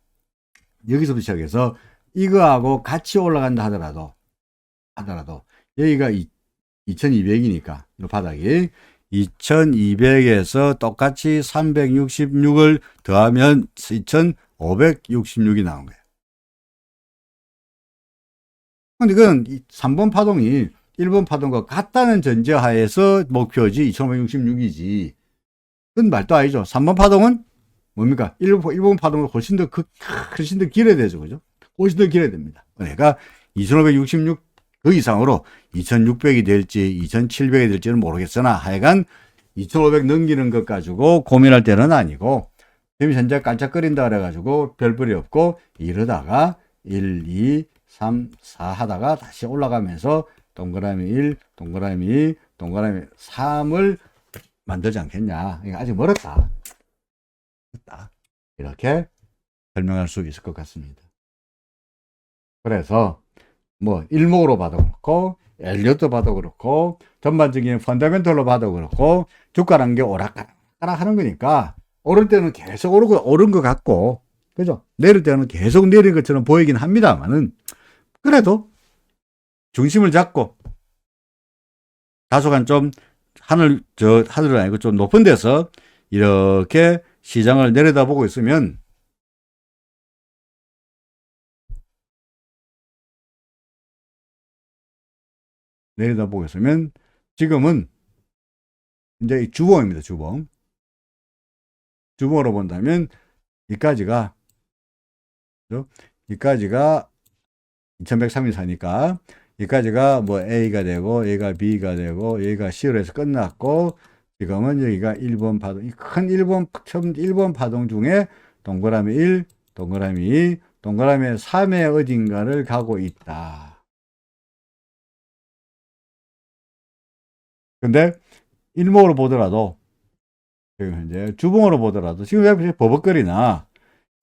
여기서부터 시작해서 이거하고 같이 올라간다 하더라도 여기가 2200이니까 이 바닥이 2200에서 똑같이 366을 더하면 2566이 나온 거예요. 근데 이건 3번 파동이 1번 파동과 같다는 전제하에서 목표지 2566이지. 그건 말도 아니죠. 3번 파동은 뭡니까? 1번 파동은 훨씬 더 길어야 되죠. 그죠? 훨씬 더 길어야 됩니다. 그러니까 2566 그 이상으로 2600이 될지 2700이 될지는 모르겠으나 하여간 2500 넘기는 것 가지고 고민할 때는 아니고 지금 현재 깜짝거린다 그래가지고 별볼이 없고 이러다가 1, 2, 3, 4 하다가 다시 올라가면서 동그라미 1, 동그라미 2, 동그라미 3을 만들지 않겠냐. 그러니까 아직 멀었다. 이렇게 설명할 수 있을 것 같습니다. 그래서 뭐 일목으로 봐도 그렇고 엘리엇도 봐도 그렇고 전반적인 펀더멘털로 봐도 그렇고 주가라는 게 오락가락 하는 거니까 오를 때는 계속 오른 것 같고 그죠? 내릴 때는 계속 내린 것처럼 보이긴 합니다만은 그래도 중심을 잡고 다소간 좀 하늘은 아니고 좀 높은 데서 이렇게 시장을 내려다보고 있으면 지금은 이제 주봉입니다. 주봉으로 본다면 여기까지가 2134니까 여기까지가 뭐 A가 되고 여기가 B가 되고 여기가 C로 해서 끝났고 지금은 여기가 1번 파동, 큰 1번 파동 중에 동그라미 1, 동그라미 2, 동그라미 3의 어딘가를 가고 있다. 근데 일목으로 보더라도 지금 현재 주봉으로 보더라도 지금 왜 버벅거리나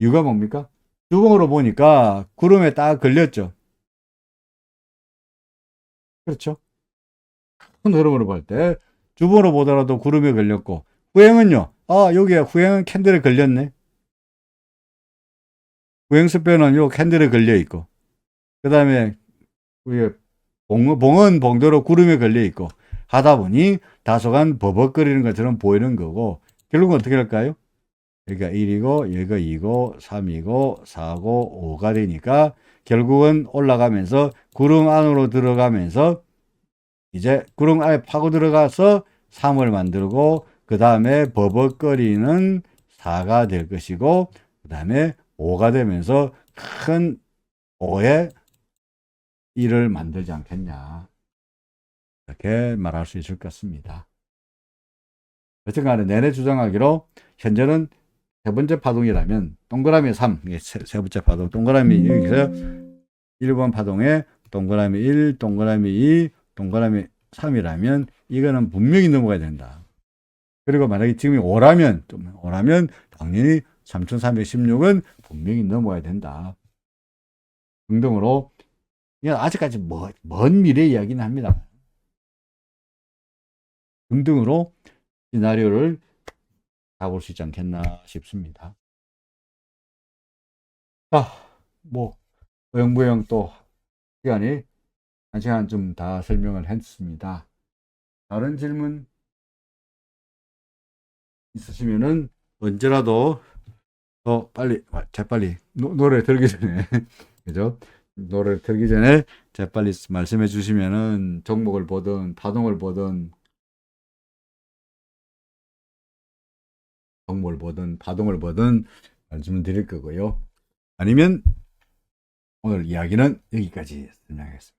이유가 뭡니까? 주봉으로 보니까 구름에 딱 걸렸죠. 그렇죠? 큰 흐름으로 볼 때 주봉으로 보더라도 구름에 걸렸고 후행은요. 여기에 후행은 캔들에 걸렸네. 후행 스뼈는 요 캔들에 걸려 있고 그 다음에 봉은 봉대로 구름에 걸려 있고 하다 보니 다소간 버벅거리는 것처럼 보이는 거고 결국은 어떻게 할까요? 여기가 1이고 여기가 2고 3이고 4고 5가 되니까 결국은 올라가면서 구름 안으로 들어가면서 이제 구름 안에 파고 들어가서 3을 만들고 그 다음에 버벅거리는 4가 될 것이고 그 다음에 5가 되면서 큰 5의 1을 만들지 않겠냐 이렇게 말할 수 있을 것 같습니다. 여튼 간에 내내 주장하기로 현재는 세 번째 파동이라면 동그라미 3, 세 번째 파동, 동그라미 여기서 1번 파동에 동그라미 1, 동그라미 2, 동그라미 3이라면 이거는 분명히 넘어가야 된다. 그리고 만약에 지금이 5라면 당연히 3316은 분명히 넘어가야 된다. 등등으로 아직까지 먼 미래 이야기는 합니다. 등등으로 시나리오를 잡을 수 있지 않겠나 싶습니다. 자, 뭐 어영부영 또 시간이 1시간 좀 다 설명을 했습니다. 다른 질문 있으시면은 언제라도 더 빨리, 재빨리 노래 들기 전에 그죠? 노래 들기 전에 재빨리 말씀해 주시면은 종목을 보든 파동을 보든 종목을 보든 파동을 보든 말씀드릴 거고요. 아니면 오늘 이야기는 여기까지 설명하겠습니다.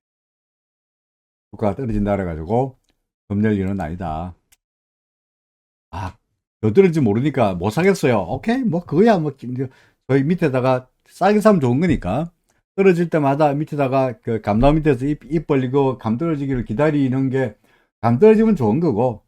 주가가 떨어진다 그래가지고 겁낼 일은 아니다. 아, 더 떨어질지 모르니까 못 사겠어요. 오케이, 뭐 그거야 뭐 저희 밑에다가 싸게 사면 좋은 거니까 떨어질 때마다 밑에다가 그 감나무 밑에서 입 벌리고 감 떨어지기를 기다리는 게 감 떨어지면 좋은 거고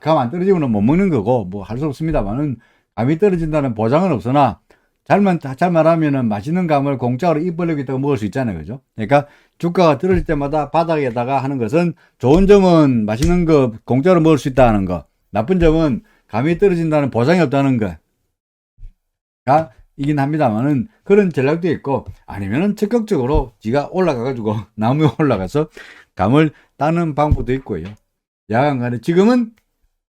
감 안 떨어지면 못 먹는 거고 뭐 할 수 없습니다만은 감이 떨어진다는 보장은 없으나 잘만 하면은 맛있는 감을 공짜로 입 벌리고 있다가 먹을 수 있잖아요, 그죠? 그러니까 주가가 떨어질 때마다 바닥에다가 하는 것은 좋은 점은 맛있는 거 공짜로 먹을 수 있다는 거, 나쁜 점은 감이 떨어진다는 보장이 없다는 거가 이긴 합니다만은 그런 전략도 있고 아니면은 적극적으로 지가 올라가가지고 나무에 올라가서 감을 따는 방법도 있고요. 야간 간에 지금은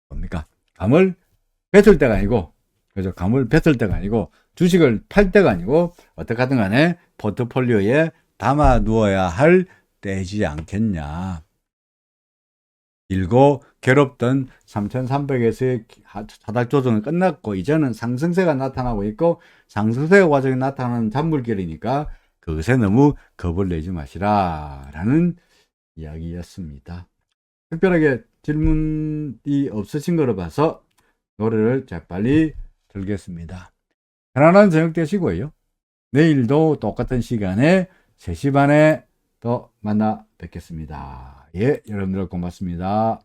뭡니까? 감을 뱉을 때가 아니고, 그죠? 감을 뱉을 때가 아니고 주식을 팔 때가 아니고 어떻게 하든 간에 포트폴리오에 담아 두어야 할 때이지 않겠냐. 길고 괴롭던 3,300에서의 하락 조정은 끝났고 이제는 상승세가 나타나고 있고 상승세 과정이 나타나는 잔물결이니까 그것에 너무 겁을 내지 마시라 라는 이야기였습니다. 특별하게 질문이 없으신 거로 봐서 노래를 재빨리 들겠습니다. 편안한 저녁 되시고요. 내일도 똑같은 시간에 3시 반에 또 만나 뵙겠습니다. 예, 여러분들 고맙습니다.